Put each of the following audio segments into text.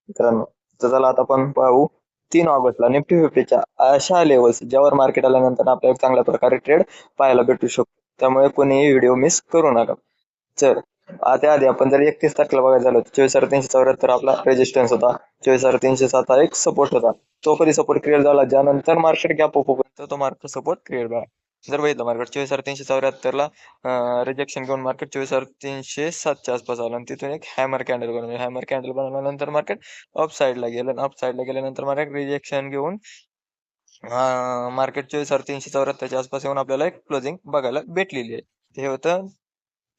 मित्रांनो. तर चला आता आपण पाहू 3 ऑगस्टला निफ्टी फिफ्टीच्या अशा लेवल्स ज्यावर मार्केट आल्यानंतर आपल्याला एक चांगल्या प्रकारे ट्रेड पाहायला भेटू शकतो. त्यामुळे कोणीही व्हिडिओ मिस करू नका. तर त्याआधी आपण जर 31 तारखेला बघायला झालं तर 24,374 आपला रेजिस्टन्स होता. 24,307 हा एक सपोर्ट होता. तो कधी सपोर्ट क्रिएट झाला ज्यानंतर मार्केट गॅप अप होतो तो मार्केट सपोर्ट क्रिएट झाला. जर बघितलं मार्केट 24,374 रिजेक्शन घेऊन मार्केट 24,307च्या आसपास आलं आणि तिथून एक हॅमर कॅन्डल बनवलं. हॅमर कॅन्डल बनवल्यानंतर मार्केट अप साईडला गेलं. अप साईडला गेल्यानंतर मार्केट रिजेक्शन घेऊन मार्केट 24,374च्या आसपास येऊन आपल्याला एक क्लोजिंग बघायला भेटलेली आहे. हे होतं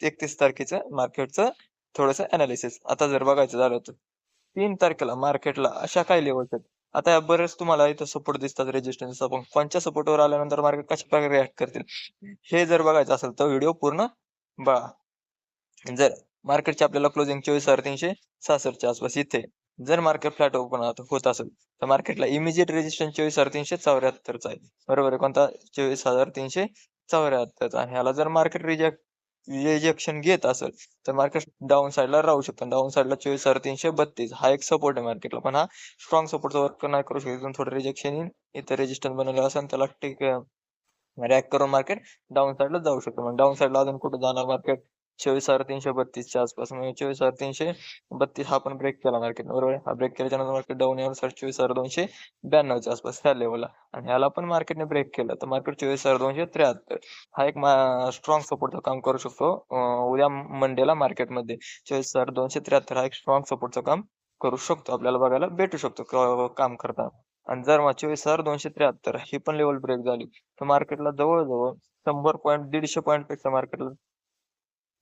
31 तारखेचं मार्केटचं थोडंसं अनालिसिस. आता जर बघायचं झालं तर 3 तारखेला मार्केटला अशा काही लेवल्स आहेत. आता या बरेच तुम्हाला इथं सपोर्ट दिसतात रेजिस्टन्स. आपण कोणत्या सपोर्टवर आल्यानंतर मार्केट कशा प्रकारे रिॲक्ट करतील हे जर बघायचं असेल तर व्हिडिओ पूर्ण बघा. जर मार्केटचे आपल्याला क्लोजिंग 24,366च्या आसपास इथे जर मार्केट फ्लॅट ओपन होत असेल तर मार्केटला इमिजिएट रेजिस्टन्स 24,374चा आहे. बरोबर आहे. कोणता? 24,374. आणि ह्याला जर मार्केट रिजेक्शन घेत असेल तर मार्केट डाऊन साईडला राहू शकतं. डाऊन साईडला 24,332 हा एक सपोर्ट आहे मार्केटला. पण हा स्ट्रॉंग सपोर्टचा वर्क नाही करू शकत. इथून थोडं रिजेक्शन येईल. इथं रेजिस्टन्स बनवलं असेल त्याला टिक रॅक करून मार्केट डाऊन साईडला जाऊ शकतं. मग डाऊन साईडला अजून कुठं जाणार मार्केट? 24,332च्या आसपास. म्हणजे 24,332 हा पण ब्रेक केला मार्केट. बरोबर आहे. हा ब्रेक केल्याच्या नंतर मार्केट डाऊन येणार 24,292च्या आसपास ह्या लेवलला. आणि ह्याला पण मार्केटने ब्रेक केलं तर मार्केट 24,273 हा एक स्ट्रॉंग सपोर्टचं काम करू शकतो. उद्या मंडेला मार्केटमध्ये 24,273 हा एक स्ट्रॉंग सपोर्टचं काम करू शकतो. आपल्याला बघायला भेटू शकतो काम करताना. आणि जर मग 24,273 ही पण लेवल ब्रेक झाली तर मार्केटला जवळजवळ 100 पॉईंट 150 पॉईंट पेक्षा मार्केटला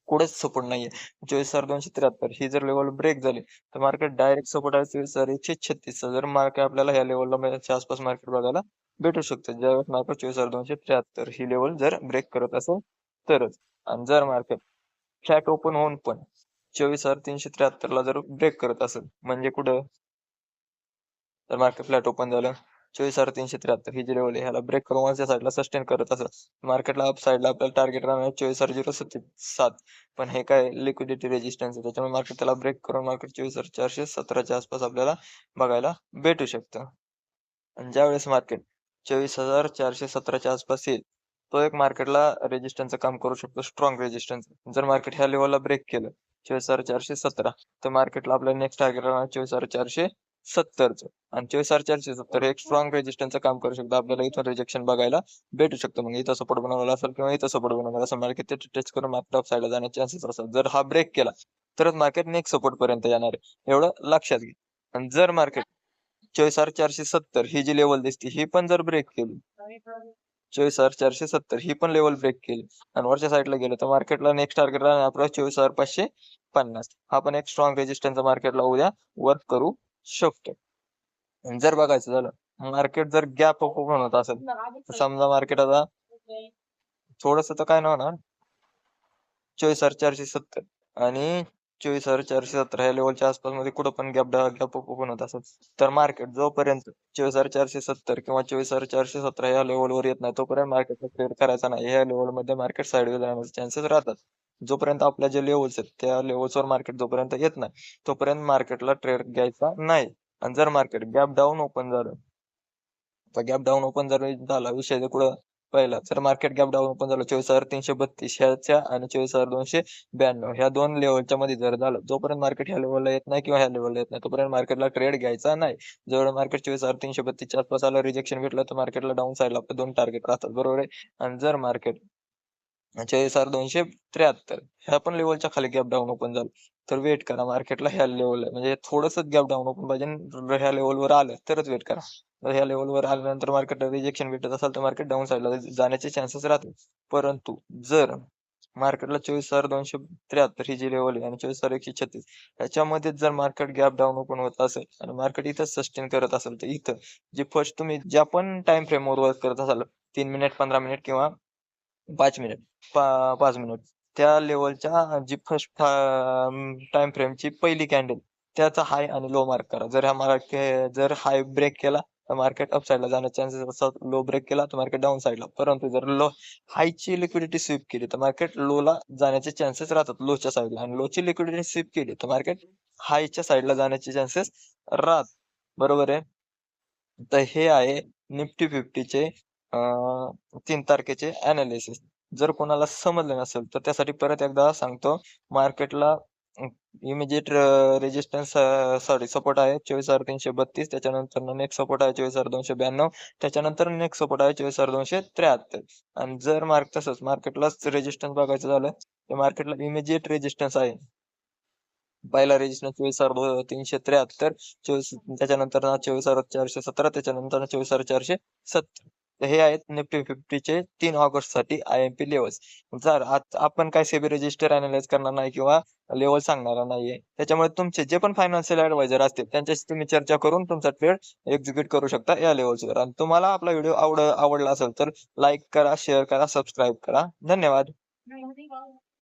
कुठेच सपोर्ट नाहीये. 24,273 ही जर लेवल ब्रेक झाली तर मार्केट डायरेक्ट सपोर्ट आहे 24,136 जर मार्केट आपल्याला ह्या लेवलला आसपास मार्केट बघायला भेटू शकतं. ज्यावेळेस मार्केट 24,273 ही लेवल जर ब्रेक करत असेल तरच. आणि जर मार्केट फ्लॅट ओपन होऊन पण 24,373ला जर ब्रेक करत असेल म्हणजे कुठं? तर मार्केट फ्लॅट ओपन झालं 24,373 ही जी लेवल आहे ह्याला ब्रेक करून वरच्या साईडला सस्टेन करत असेल मार्केटला अप साईडला आपल्याला टार्गेट राहणार 24,077. पण हे काय लिक्विडिटी रेजिस्टन्स आहे त्याच्यामुळे मार्केट त्याला ब्रेक करून मार्केट 24,417च्या आसपास आपल्याला बघायला भेटू शकतं. आणि ज्यावेळेस मार्केट 24,417च्या आसपास येईल तो एक मार्केटला रेजिस्टन्सचं काम करू शकतो. Strong resistance. जर मार्केट ह्या लेवलला ब्रेक केलं 24,417 तर मार्केटला आपल्याला नेक्स्ट टार्गेट राहणार 24,470चं. आणि 24,470 हे एक स्ट्रॉंग रेजिस्टन्सचं काम करू शकतं. आपल्याला इथून रिजेक्शन बघायला भेटू शकतं. मग इथं सपोर्ट बनवलेला असेल किंवा इथं सपोर्ट बनवलेला असेल मार्केट ते टच करून मार्केट ऑफ साईडला जाण्याचे चान्सेस असतात. जर हा ब्रेक केला तरच मार्केट नेक्स्ट सपोर्ट पर्यंत जाणार आहे. एवढं लक्षात घे. आणि जर मार्केट 24,470 ही जी लेवल दिसते ही पण जर ब्रेक केली 24,470 ही पण लेवल ब्रेक केली आणि वरच्या साईडला गेलं तर मार्केटला नेक्स्ट टार्गेट राहणार आपला 24,550. हा पण एक स्ट्रॉंग रेजिस्टन्स मार्केटला उद्या वर्क करू शकतो. आणि जर बघायचं झालं मार्केट जर गॅप ओपन होत असेल तर समजा मार्केट आता थोडस तर काय ना होणार 24,470 आणि 24,470 ह्या लेवलच्या आसपास मध्ये कुठं पण गॅप ओपन होत असेल तर मार्केट जोपर्यंत 24,470 किंवा 24,417 ह्या लेवलवर येत नाही तोपर्यंत मार्केटला ट्रेड करायचा नाही. ह्या लेवलमध्ये मार्केट साईडवेज जाण्याचे चान्सेस राहतात. जोपर्यंत आपल्या जे लेवल्स आहेत त्या लेवल्सवर मार्केट जोपर्यंत येत नाही तोपर्यंत मार्केटला ट्रेड घ्यायचा नाही. आणि जर मार्केट गॅप डाऊन ओपन झालं तर गॅप डाऊन ओपन जर झाला विषय कुठं पहिला तर मार्केट गॅप डाऊन ओपन झालं 24,332 ह्याच्या आणि 24,292 ह्या दोन लेवलच्या मध्ये जर झालं जोपर्यंत मार्केट ह्या लेवलला येत नाही किंवा ह्या लेवलला येत नाही तोपर्यंत मार्केटला ट्रेड घ्यायचा नाही. जवळ मार्केट 24,332च्या आसपास आलं रिजेक्शन भेटलं तर मार्केटला डाऊन साईडला आपले दोन टार्गेट राहतात. बरोबर आहे. आणि जर मार्केट 24,273 ह्या पण लेवलच्या खाली गॅप डाऊन ओपन झालं तर वेट करा मार्केटला ह्या लेवलला म्हणजे थोडंसं गॅप डाऊन ओपन पाहिजे ह्या लेवलवर आलं तरच वेट करा. जर ह्या लेवलवर आल्यानंतर मार्केटला रिजेक्शन भेटत असेल तर मार्केट डाऊन साईडला जाण्याचे चान्सेस राहतात. परंतु जर मार्केटला 24,273 ही जी लेवल आहे आणि 24,136 ह्याच्यामध्ये जर मार्केट गॅप डाऊन ओपन होत असेल आणि मार्केट इथं सस्टेन करत असेल तर इथं जे फर्स्ट तुम्ही ज्या पण टाइम फ्रेमवर वर्क करत असाल 3 मिनिट 15 मिनिट किंवा 5 मिनिट 5 मिनिट त्या लेवलच्या जी फर्स्ट टाइम फ्रेमची पहिली कॅन्डल त्याचा हाय आणि लो मार्क करा. जर हा मार्केट जर हाय ब्रेक केला तर मार्केट अप साईडला जाण्याचे चान्सेस असतात. लो ब्रेक केला तर मार्केट डाऊन साईडला. परंतु जर लो हायची लिक्विडिटी स्वीप केली तर मार्केट लोला जाण्याचे चान्सेस राहतात लोच्या साईडला आणि लोची लिक्विडिटी स्वीप केली तर मार्केट हायच्या साईडला जाण्याचे चान्सेस राहत. बरोबर आहे. तर हे आहे निफ्टी 50चे 3 तारखेचे अनालिसिस. जर कोणाला समजलं नसेल तर त्यासाठी परत एकदा सांगतो. मार्केटला इमिजिएट रेजिस्टन्स सॉरी सपोर्ट आहे 24,332. त्याच्यानंतर नेक्स्ट सपोर्ट आहे 24,292. त्याच्यानंतर नेक्स्ट सपोर्ट आहे 24,273. आणि जर तसंच मार्केटलाच रेजिस्टन्स बघायचं झालं तर मार्केटला इमिजिएट रेजिस्टन्स आहे. पहिला रेजिस्टन्स 24,373, त्याच्यानंतर 24,417, त्याच्यानंतर 24,470. तर हे आहेत निफ्टी 50चे 3 ऑगस्ट साठी IMP लेवल्स. जर आज आपण काय सेबी रजिस्टर अॅनालाइज करणार नाही किंवा लेवल सांगणार नाहीये. त्याच्यामुळे तुमचे जे पण फायनान्शियल ऍडवायझर असतील त्यांच्याशी तुम्ही चर्चा करून तुमचा ट्रेड एक्झिक्यूट करू शकता या लेवल्सवर. आणि तुम्हाला आपला व्हिडिओ आवडला असेल तर लाईक करा, शेअर करा, सबस्क्राईब करा. धन्यवाद.